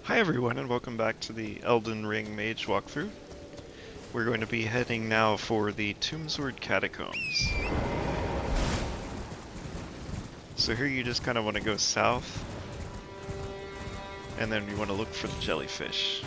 Hi everyone and welcome back to the Elden Ring Mage walkthrough. We're going to be heading now for the Tombsward Catacombs. So here you just kind of want to go south, and then you want to look for the jellyfish.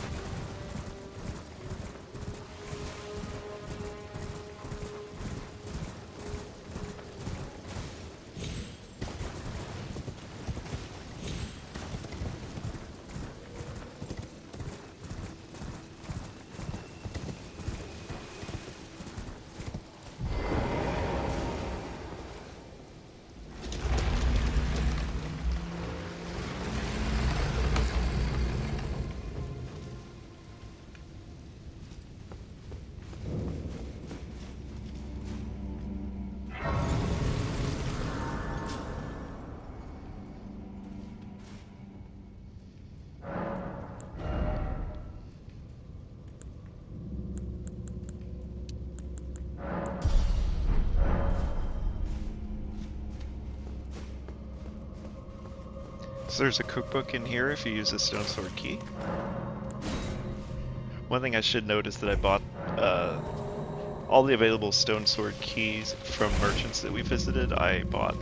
So there's a cookbook in here if you use a stone sword key. One thing I should note is that I bought all the available stone sword keys from merchants that we visited. I bought.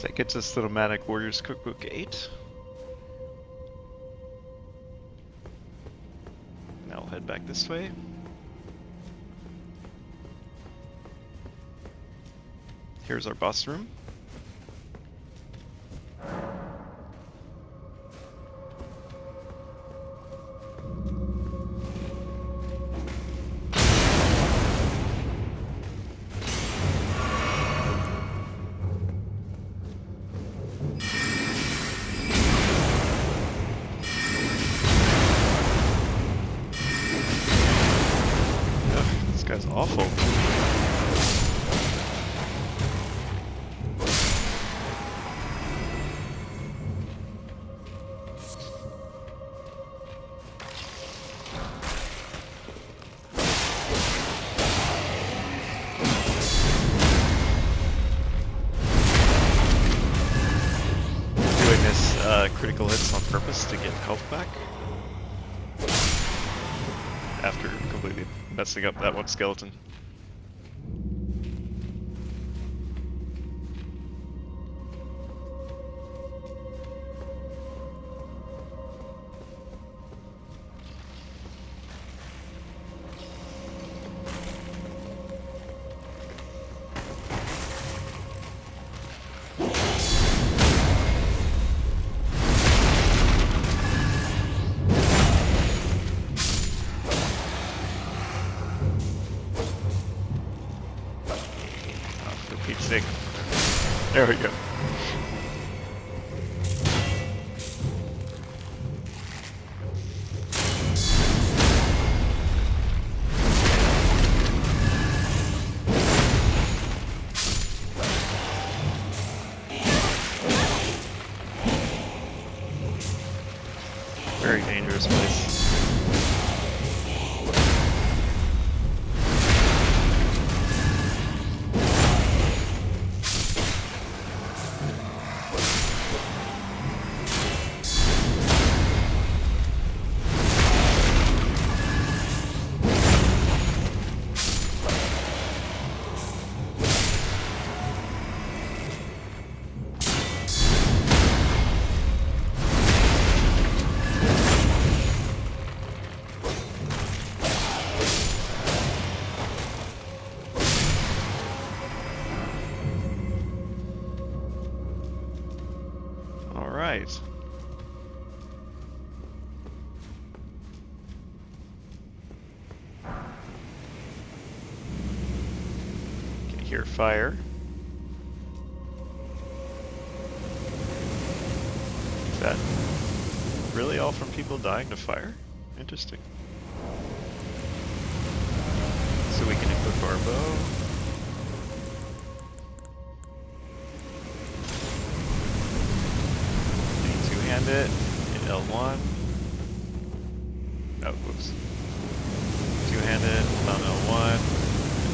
That gets us the Nomadic Warriors Cookbook 8. Now we'll head back this way. Here's our boss room. That's awful. Doing this critical hits on purpose to get health back. After completely messing up that one skeleton. There we go. Very dangerous place. hear fire. Is that really all from people dying to fire? Interesting. So we can equip our bow. Two-hand it, hit L1. Oh, whoops. Two-handed, on L1,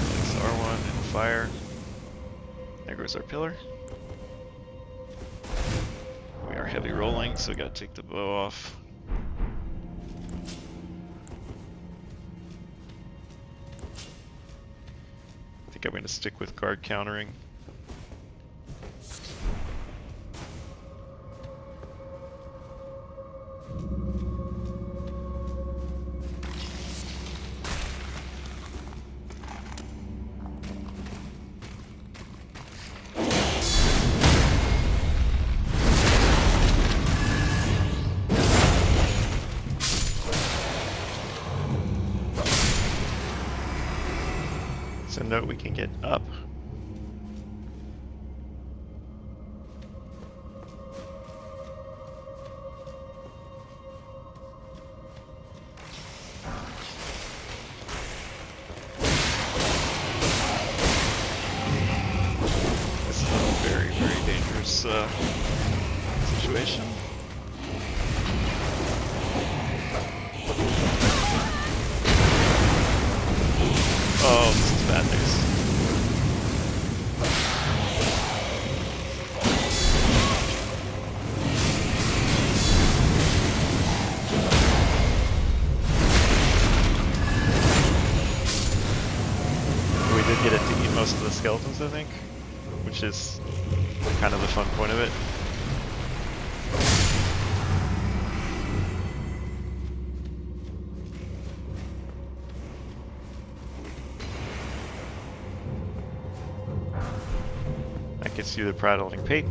place R1 and fire. There goes our pillar. We are heavy rolling, so we gotta take the bow off. I think I'm gonna stick with guard countering. So note we can get up. This is a very, very dangerous situation. Oh, this is bad news. We did get it to eat most of the skeletons, I think, which is kind of the fun point of it. Gets you the Prattling Pate.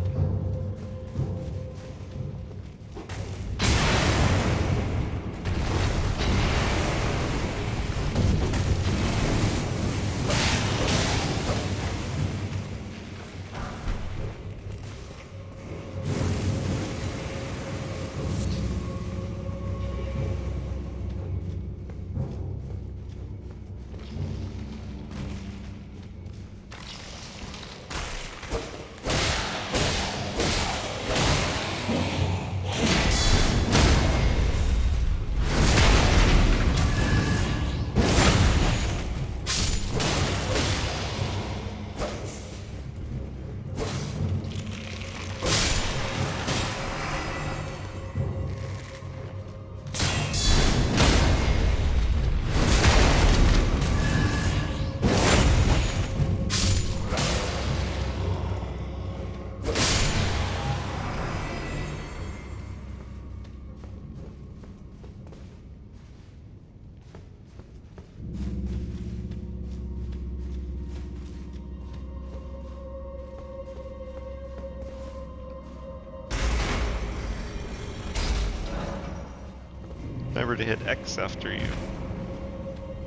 Remember to hit X after you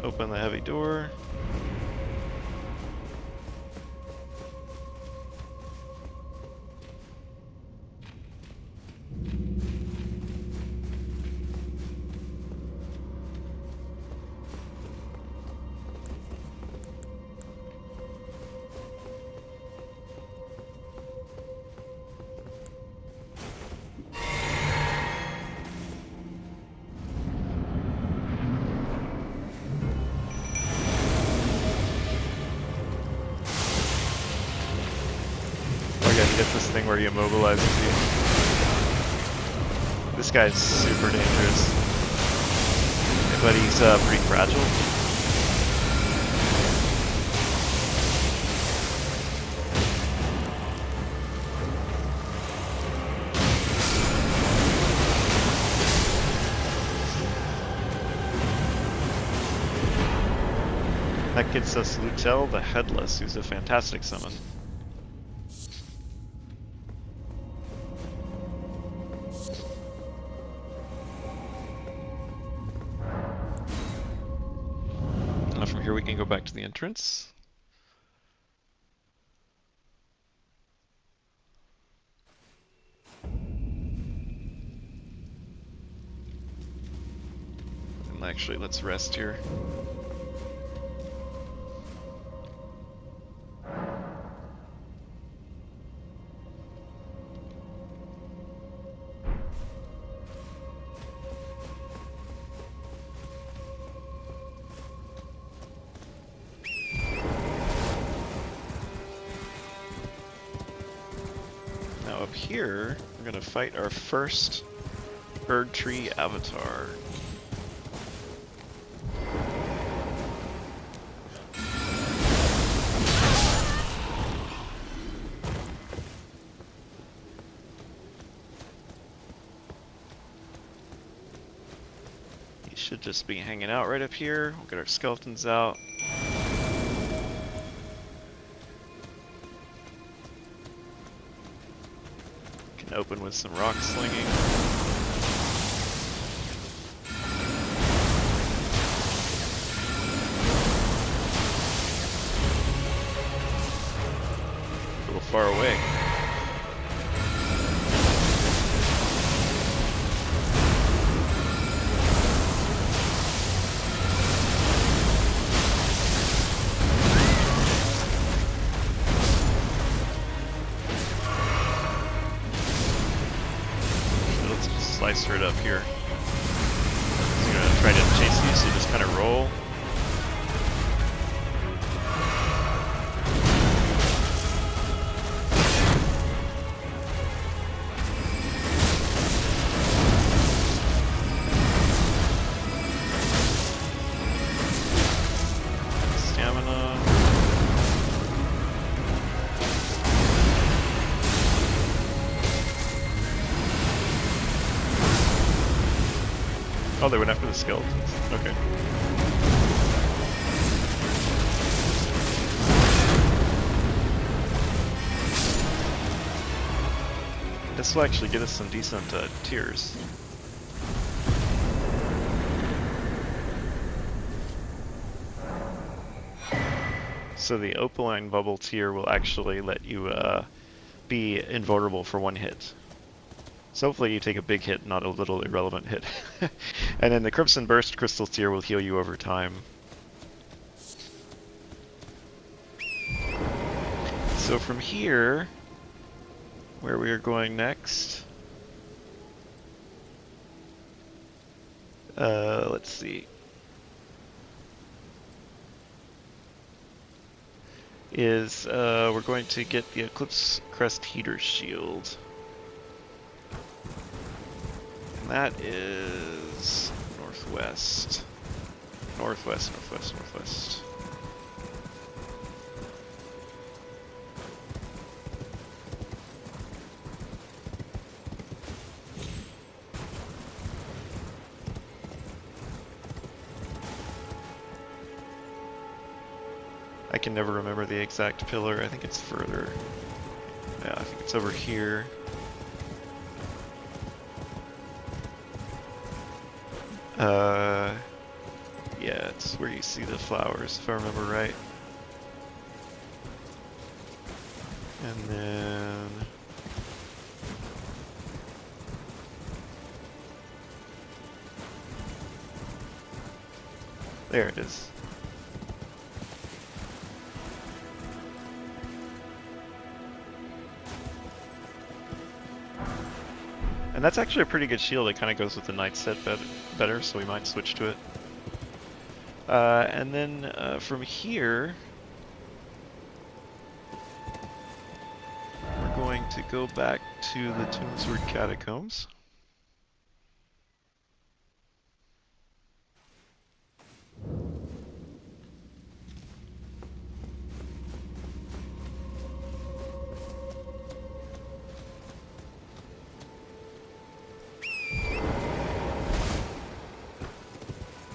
open the heavy door. Get this thing where he immobilizes you. This guy's super dangerous, but he's pretty fragile. That gets us Lhutel the Headless, who's a fantastic summon. From here we can go back to the entrance. Actually, let's rest here. Now up here, we're gonna fight our first Erdtree avatar. He should just be hanging out right up here. We'll get our skeletons out. Can open with some rock slinging. Far away. So let's just slice her up here. So you're gonna try to chase these, so you just kind of roll. Oh, they went after the skeletons. Okay. This will actually get us some decent tiers. So the Opaline Bubbletear will actually let you be invulnerable for one hit. So hopefully you take a big hit, not a little irrelevant hit. And then the Crimsonburst Crystal Tier will heal you over time. So from here, where we are going next, let's see, is we're going to get the Eclipse Crest Heater Shield. And that is northwest. Northwest, northwest, northwest. I can never remember the exact pillar. I think it's further. Yeah, I think it's over here. Yeah, it's where you see the flowers, if I remember right. And then... there it is. And that's actually a pretty good shield. It kind of goes with the knight set better, so we might switch to it. And then from here, we're going to go back to the Tombsward Catacombs.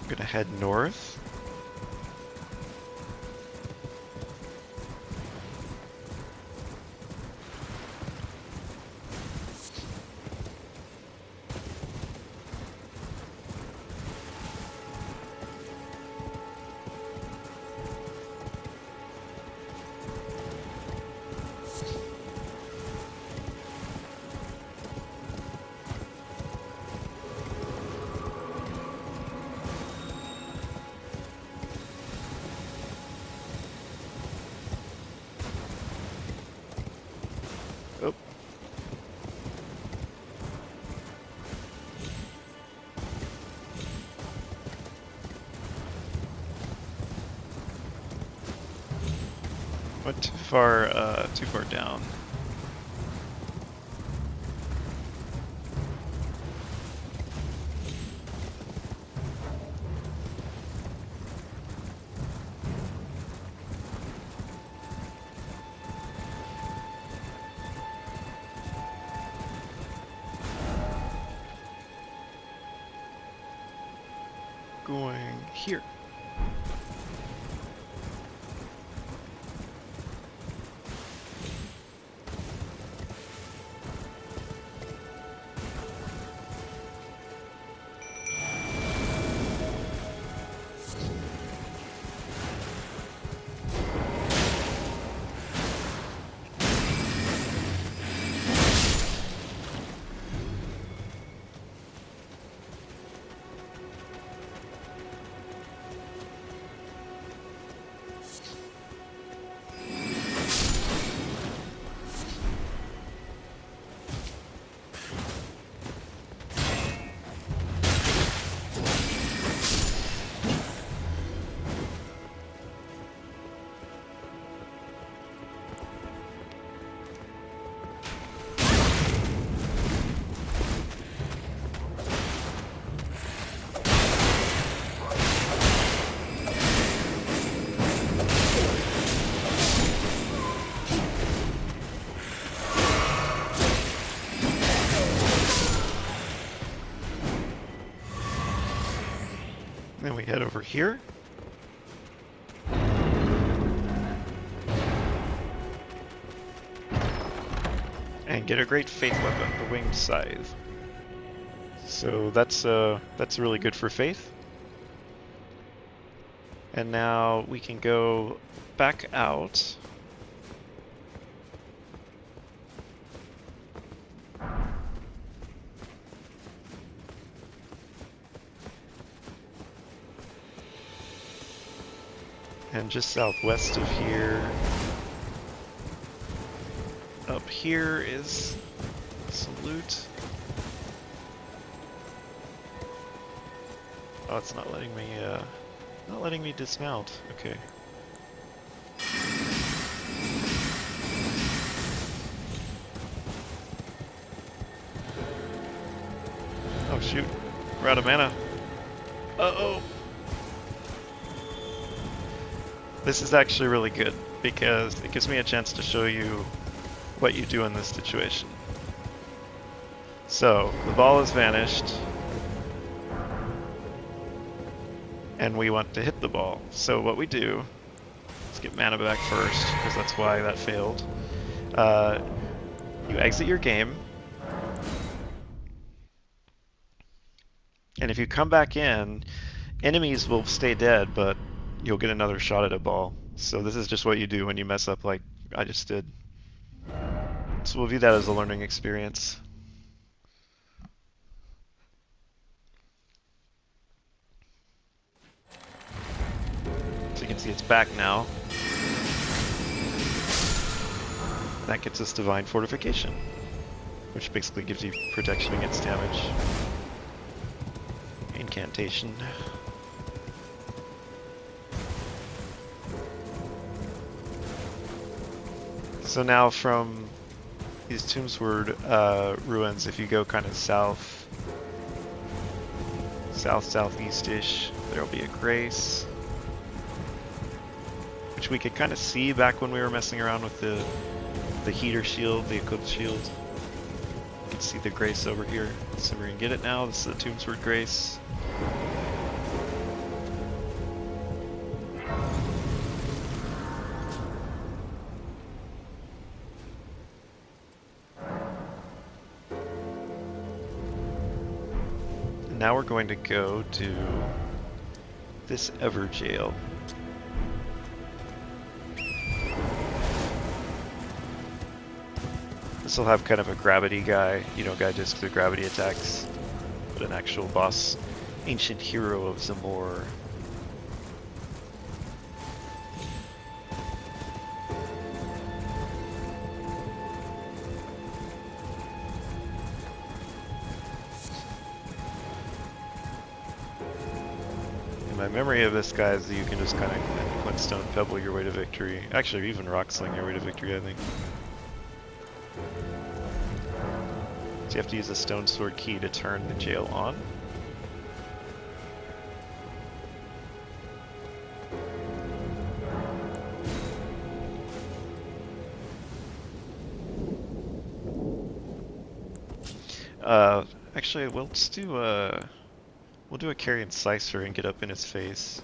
I'm gonna head north. Went too far down. Going here. Then we head over here. And get a great faith weapon, the Winged Scythe. So that's really good for faith. And now we can go back out. And just southwest of here, up here is some loot. Oh, it's not letting me dismount. Okay. Oh shoot, we're out of mana. Uh-oh. This is actually really good because it gives me a chance to show you what you do in this situation. So, the ball has vanished, and we want to hit the ball. So what we do, let's get mana back first, because that's why that failed. You exit your game, and if you come back in, enemies will stay dead, but you'll get another shot at a ball. So this is just what you do when you mess up like I just did. So we'll view that as a learning experience. So you can see it's back now. That gets us Divine Fortification, which basically gives you protection against damage. Incantation. So now from these Tombsward ruins, if you go kind of southeast-ish, there'll be a Grace, which we could kind of see back when we were messing around with the heater shield, the Eclipse shield. You can see the Grace over here. So we're gonna get it now. This is the Tombsward Grace. Now we're going to go to this Everjail. This will have kind of a gravity guy, guy just through gravity attacks, but an actual boss, ancient hero of Zamor. my memory of this guy is that you can just kind of Glintstone Pebble your way to victory. Actually, even Rock Sling your way to victory, I think. So you have to use a Tombsward key to turn the jail on. Actually, we'll just do we'll do a Carrion Slicer and get up in his face.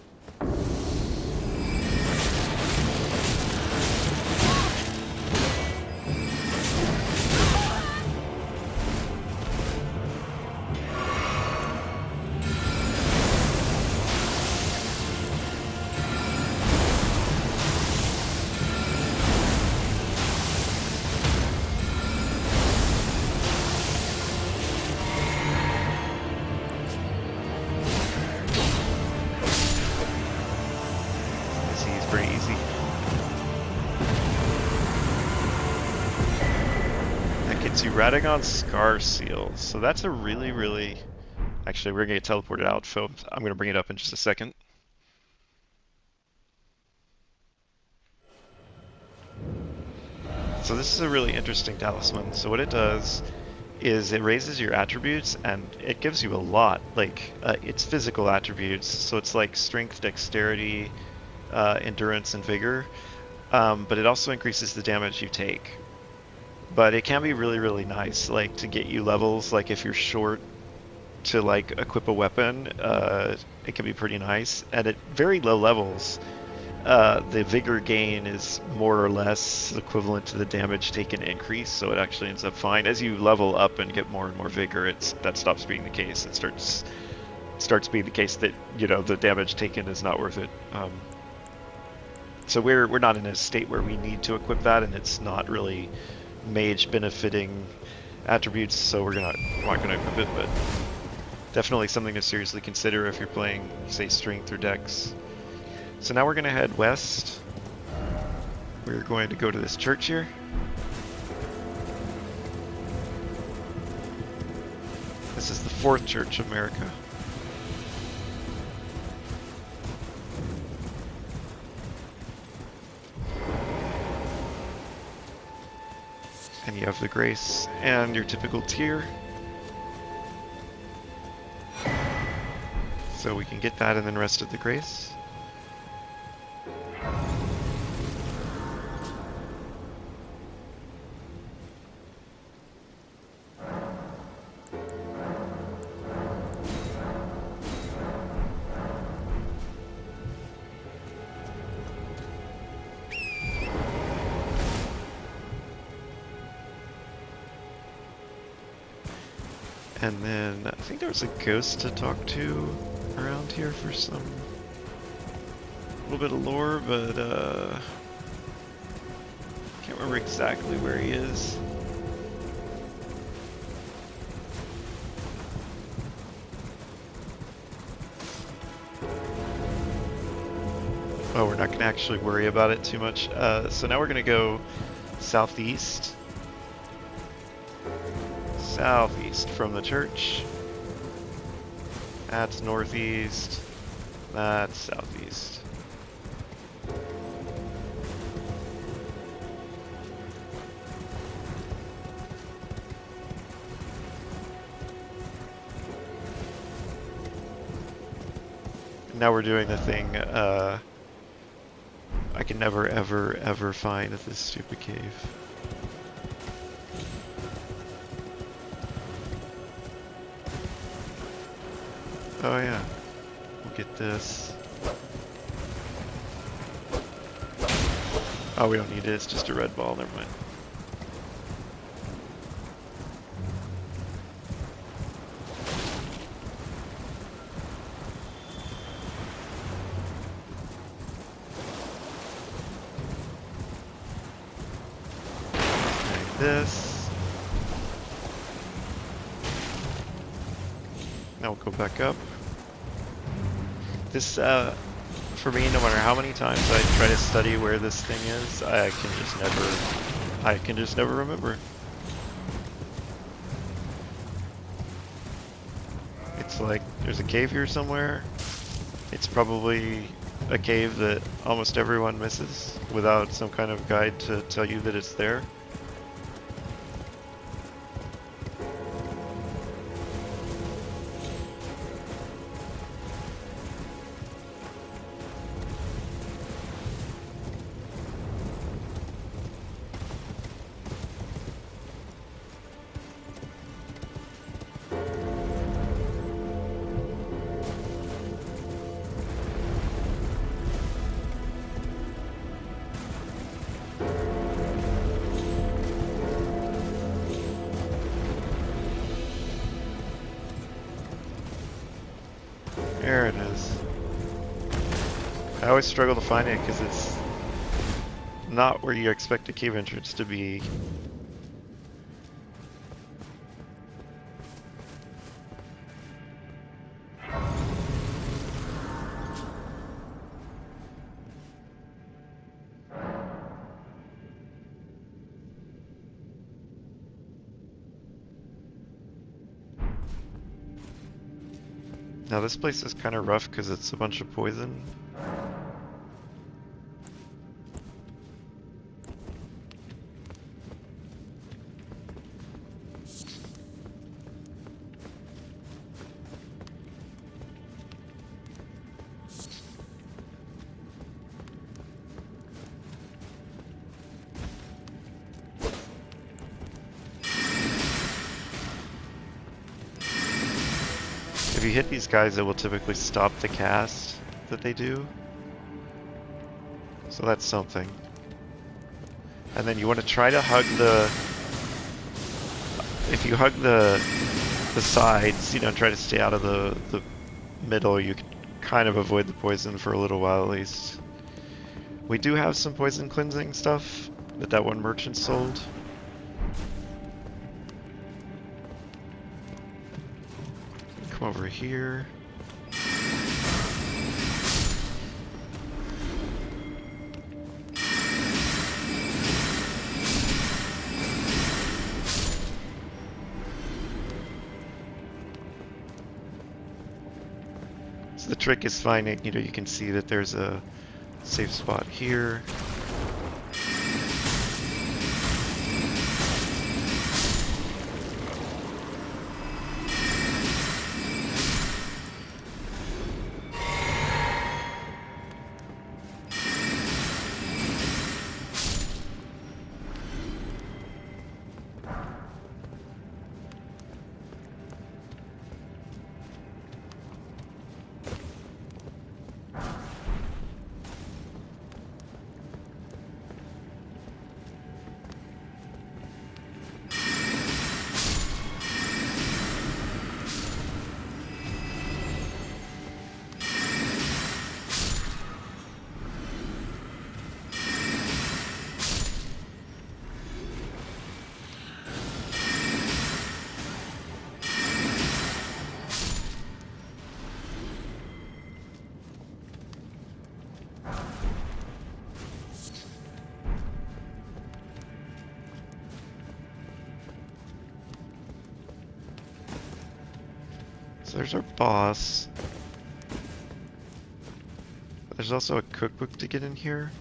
Radagon Scarseal. So that's a really... Actually, we're going to get teleported out, so I'm going to bring it up in just a second. So this is a really interesting talisman. So what it does is it raises your attributes, and it gives you a lot. Like, it's physical attributes, so it's like strength, dexterity, endurance, and vigor. But it also increases the damage you take. But it can be really nice, like, to get you levels, like, if you're short to, like, equip a weapon, it can be pretty nice. And at very low levels, the vigor gain is more or less equivalent to the damage taken increase, so it actually ends up fine. As you level up and get more and more vigor, that stops being the case. It starts being the case that, you know, the damage taken is not worth it. So we're not in a state where we need to equip that, and it's not really Mage benefiting attributes, so we're not going to equip it, but definitely something to seriously consider if you're playing, say, Strength or Dex. So now we're going to head west. We're going to go to this church here. This is the 4th church of Marika. And you have the Grace and your typical tier. So we can get that and then rest of the Grace. And then I think there was a ghost to talk to around here for some little bit of lore, but can't remember exactly where he is. Oh, we're not going to actually worry about it too much. So now we're going to go southeast. Southeast from the church. That's northeast. That's southeast. Now we're doing the thing I can never ever find at this stupid cave. Oh yeah, we'll get this. Oh, we don't need it, it's just a red ball, never mind. Like this. Now we'll go back up. This, for me, no matter how many times I try to study where this thing is, I can just never remember. It's like, there's a cave here somewhere. It's probably a cave that almost everyone misses without some kind of guide to tell you that it's there. There it is. I always struggle to find it because it's not where you expect a cave entrance to be. Now this place is kind of rough because it's a bunch of poison. If you hit these guys, it will typically stop the cast that they do. So that's something. And then you want to try to hug the... If you hug the sides, you know, try to stay out of the middle, you can kind of avoid the poison for a little while at least. We do have some poison cleansing stuff that one merchant sold. Come over here. So the trick is finding, you know, you can see that there's a safe spot here. So there's our boss. But there's also a cookbook to get in here.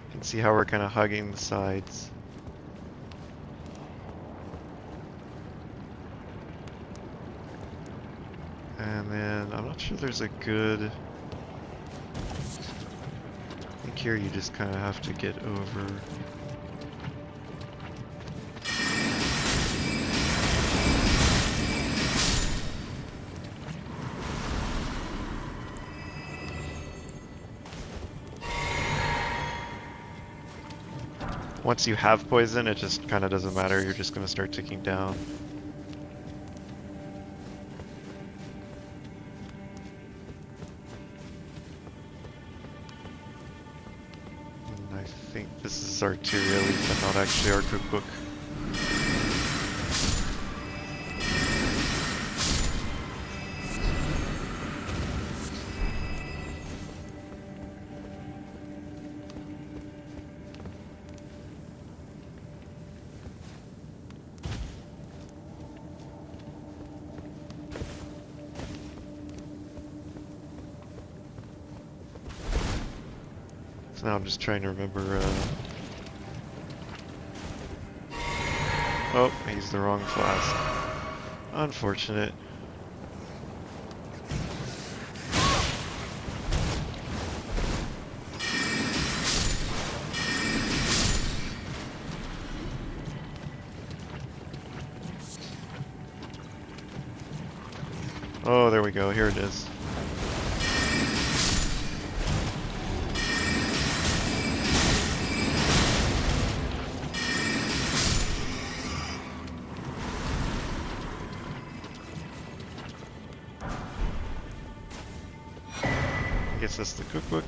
You can see how we're kind of hugging the sides. And then, I'm not sure there's a good... I think here you just kind of have to get over... Once you have poison, it just kind of doesn't matter, you're just going to start ticking down. And I think this is our Tyria leaf and not actually our cookbook. Now I'm just trying to remember. Oh, I used the wrong flask. Unfortunate. Oh, there we go. Here it is. Gets us the cookbook.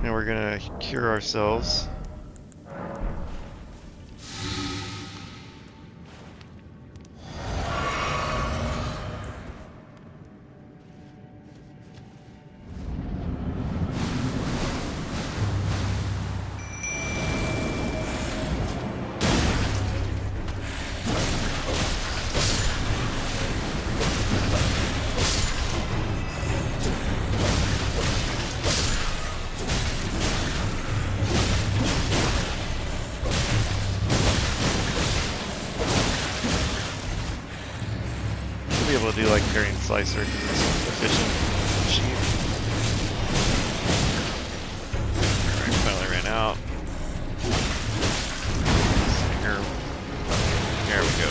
Now we're gonna cure ourselves. Be able to do like carrying slicer because it's efficient sheep. Alright, finally ran out. Here we go.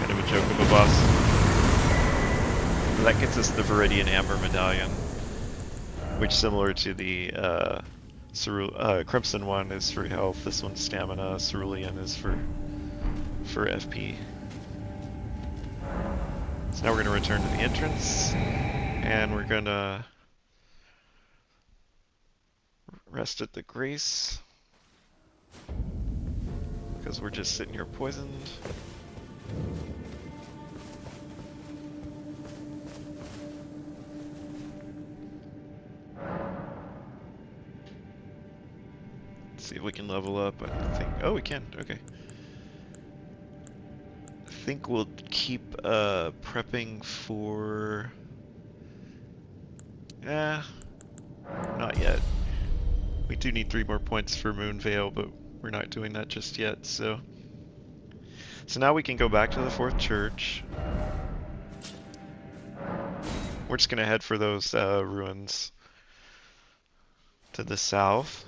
Kind of a joke of a boss. That gets us the Viridian Amber Medallion, which, similar to the Crimson one, is for health. This one's stamina. Cerulean is for FP. So now we're going to return to the entrance, and we're going to rest at the Grace, because we're just sitting here poisoned. See if we can level up. I think. Oh, we can. Okay. I think we'll keep prepping for. Not yet. We do need 3 more points for Moonveil, but we're not doing that just yet. So now we can go back to the 4th Church. We're just gonna head for those ruins to the south.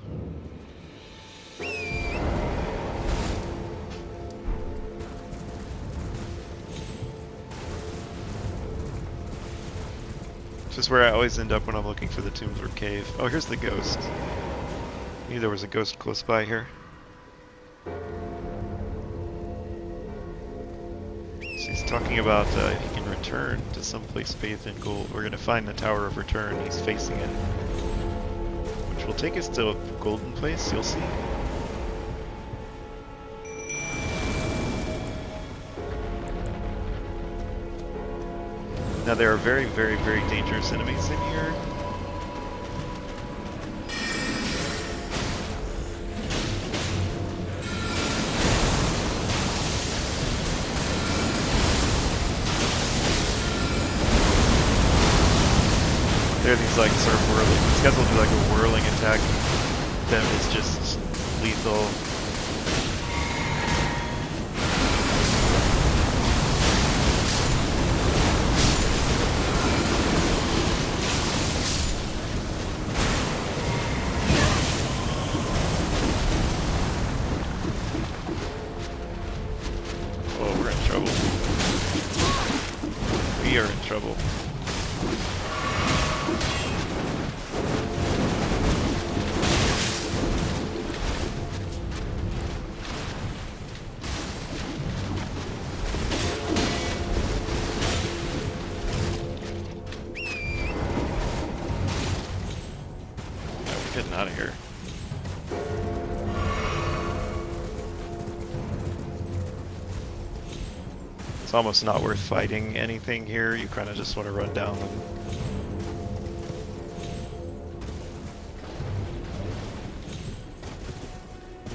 This is where I always end up when I'm looking for the Tombsward Cave. Oh, here's the ghost. I knew there was a ghost close by here. So he's talking about if he can return to some place bathed in gold. We're going to find the Tower of Return. He's facing it. Which will take us to a golden place, you'll see. Now there are very, very, very dangerous enemies in here. There are these like sort of whirling, these guys will do like a whirling attack. Them is just lethal. We are in trouble. Getting out of here. It's almost not worth fighting anything here. You kind of just want to run down them.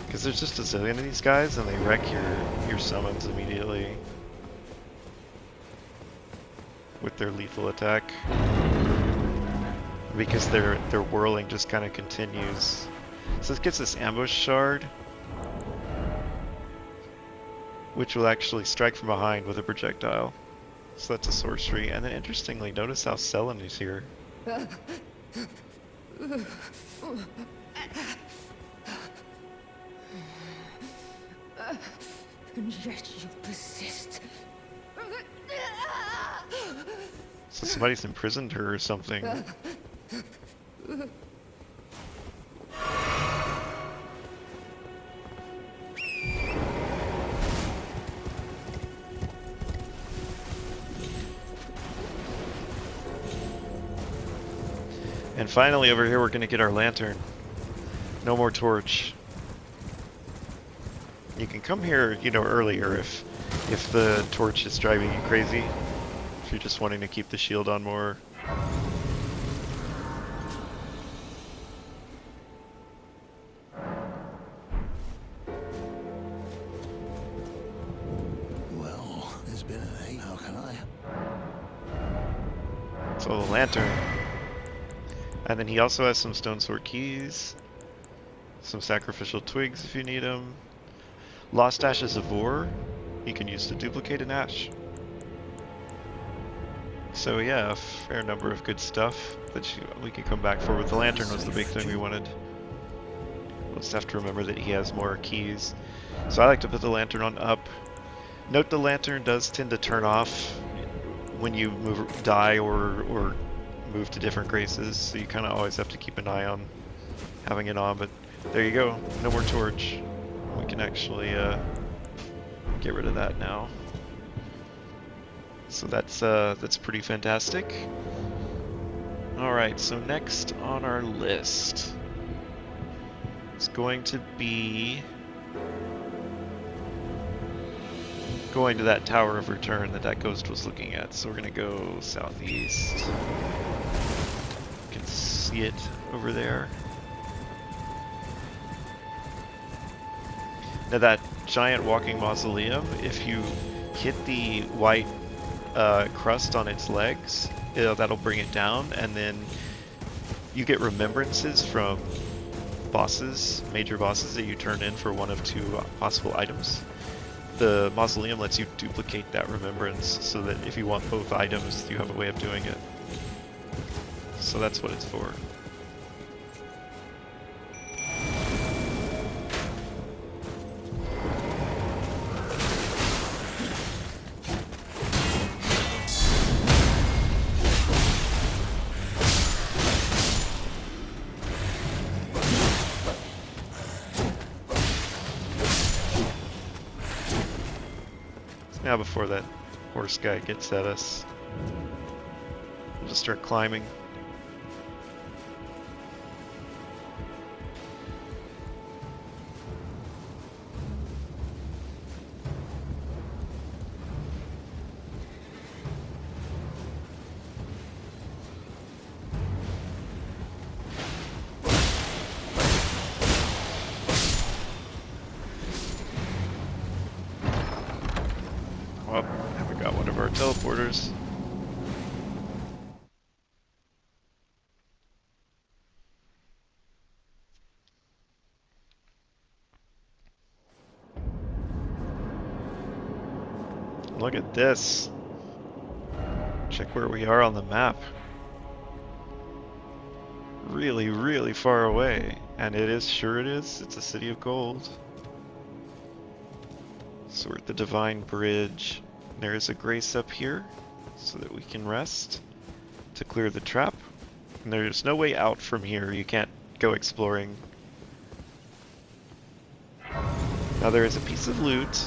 Because there's just a zillion of these guys, and they wreck your summons immediately with their lethal attack. Because their whirling just kind of continues. So this gets this ambush shard, which will actually strike from behind with a projectile. So that's a sorcery. And then interestingly, notice how Selen is here. And yet you persist. So somebody's imprisoned her or something. And finally over here we're gonna get our lantern. No more torch. You can come here, you know, earlier if the torch is driving you crazy. If you're just wanting to keep the shield on more. Well, it's been an 8. How can I? So the lantern. And then he also has some stone sword keys. Some sacrificial twigs if you need them. Lost ashes of Vor, you can use to duplicate an ash. So yeah, a fair number of good stuff that we can come back for. But the lantern was the big thing we wanted. We'll just have to remember that he has more keys. So I like to put the lantern on up. Note the lantern does tend to turn off when you die or move to different graces. So you kind of always have to keep an eye on having it on. But there you go, no more torch. We can actually get rid of that now. So that's pretty fantastic. Alright, so next on our list is going to be going to that Tower of Return that ghost was looking at. So we're going to go southeast. You can see it over there. Now that giant walking mausoleum, if you hit the white crust on its legs, that'll bring it down, and then you get remembrances from bosses, major bosses that you turn in for one of 2 possible items. The mausoleum lets you duplicate that remembrance so that if you want both items, you have a way of doing it. So that's what it's for. Now before that horse guy gets at us, we'll just start climbing. Well, haven't got one of our teleporters. Look at this. Check where we are on the map. Really, really far away. And it is, sure it is, it's a city of gold. So we're at the Divine Bridge. There is a grace up here so that we can rest to clear the trap. And there's no way out from here. You can't go exploring. Now there is a piece of loot.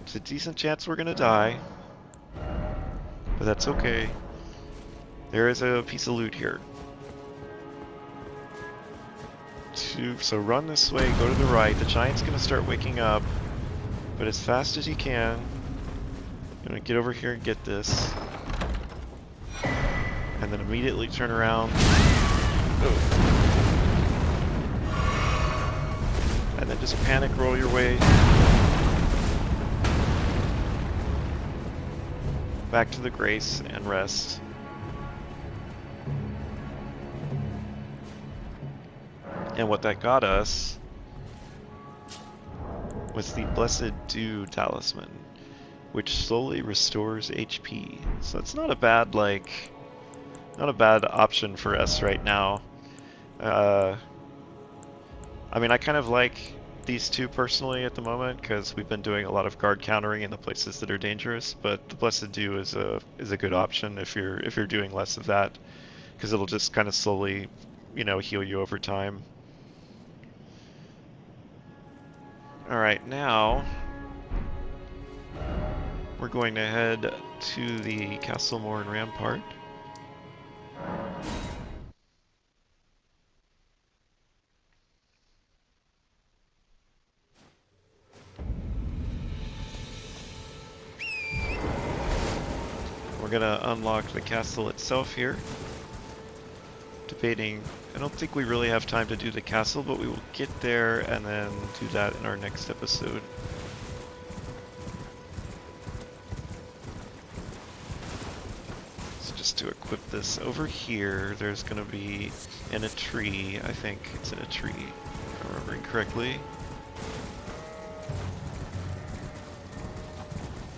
It's a decent chance we're gonna die, but that's okay. There is a piece of loot here. So run this way, go to the right. The giant's gonna start waking up, but as fast as you can. I'm gonna get over here and get this. And then immediately turn around. Oh. And then just panic roll your way back to the Grace and rest. And what that got us was the Blessed Dew Talisman, which slowly restores HP. So it's not a bad, not a bad option for us right now. I mean, I kind of like these two personally at the moment because we've been doing a lot of guard countering in the places that are dangerous. But the Blessed Dew is a good option if you're doing less of that, because it'll just kind of slowly, heal you over time. All right, now we're going to head to the Castle Morne Rampart. We're gonna unlock the castle itself here. Debating, I don't think we really have time to do the castle, but we will get there and then do that in our next episode. So just to equip this over here, there's gonna be in a tree, I think it's in a tree, if I'm remembering correctly.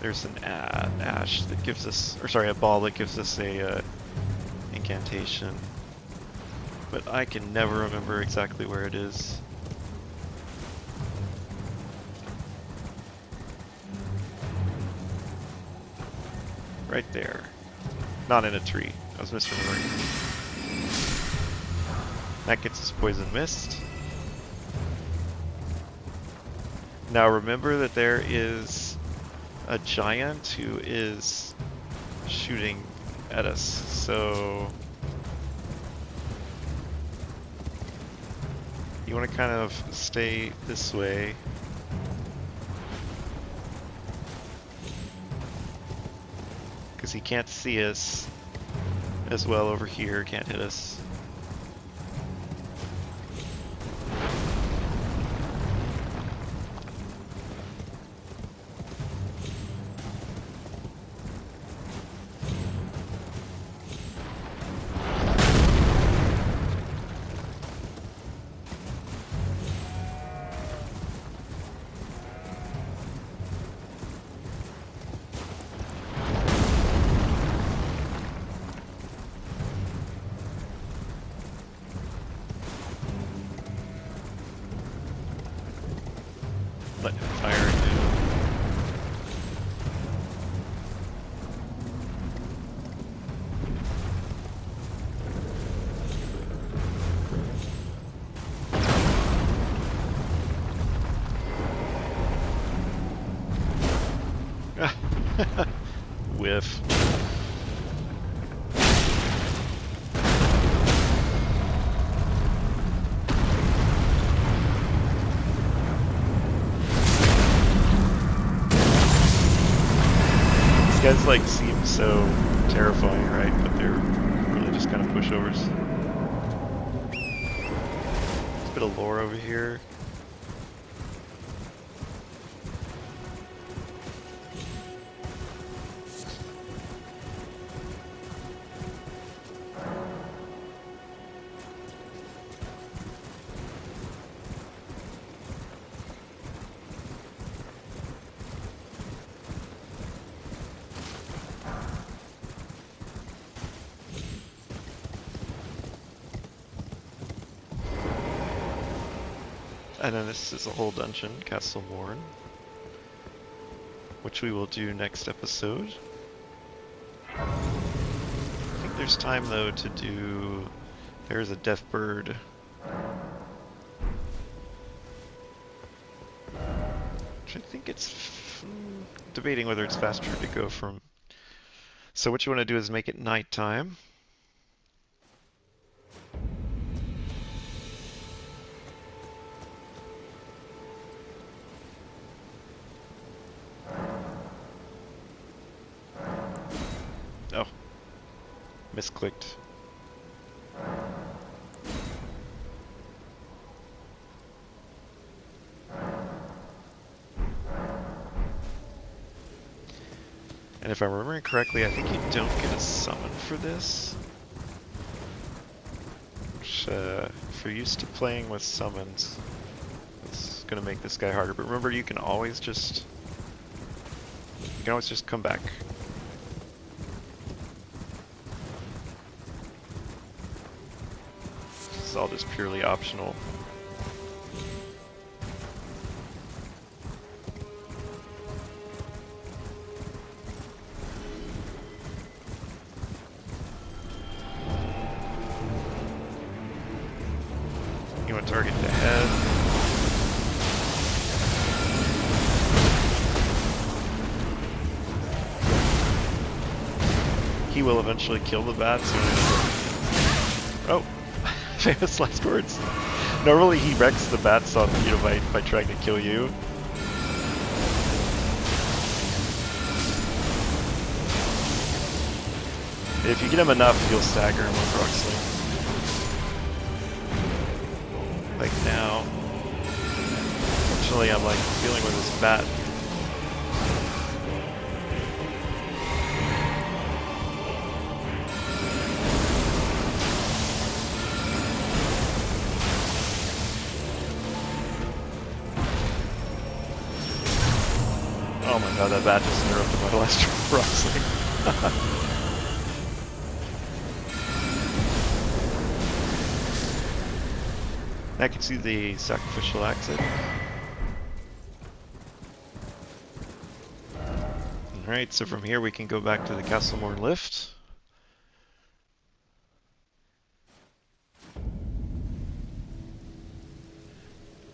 There's an ash that gives us, or sorry, a ball that gives us a incantation. But I can never remember exactly where it is. Right there. Not in a tree. I was misremembering. That gets us Poison Mist. Now remember that there is a giant who is shooting at us, so you want to kind of stay this way. Because he can't see us as well over here, can't hit us. Let him fire into. Whiff. These guys seem so terrifying, right? But they're really just kind of pushovers. There's a bit of lore over here. And then this is a whole dungeon, Castle Morne, which we will do next episode. I think there's time though to do, there's a Deathbird. Which I think it's, debating whether it's faster to go from. So what you want to do is make it nighttime. Misclicked. And if I'm remembering correctly, I think you don't get a summon for this. Which, if you're used to playing with summons, it's gonna make this guy harder. But remember, you can always just come back. It's all just purely optional. You want to target the head. He will eventually kill the bats. Oh, famous last words. Normally he wrecks the bats on by trying to kill you. If you get him enough, you'll stagger him with Rock Sling. Like now. Actually, I'm like dealing with this bat. Oh my god, that bat just interrupted my last Rock Sling. I can see the Sacrificial Axe. Alright, so from here we can go back to the Castle Morne lift.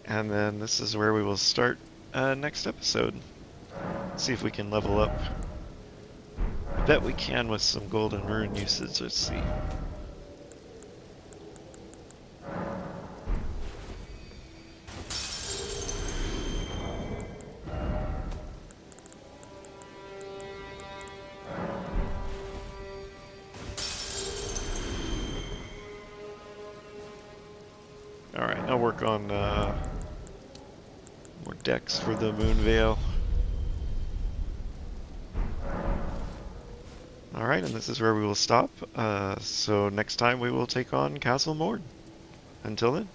And then this is where we will start next episode. See if we can level up. I bet we can with some golden rune usage. Let's see. Alright, I'll work on more decks for the Moon Veil. Alright, and this is where we will stop. So next time we will take on Castle Morne. Until then.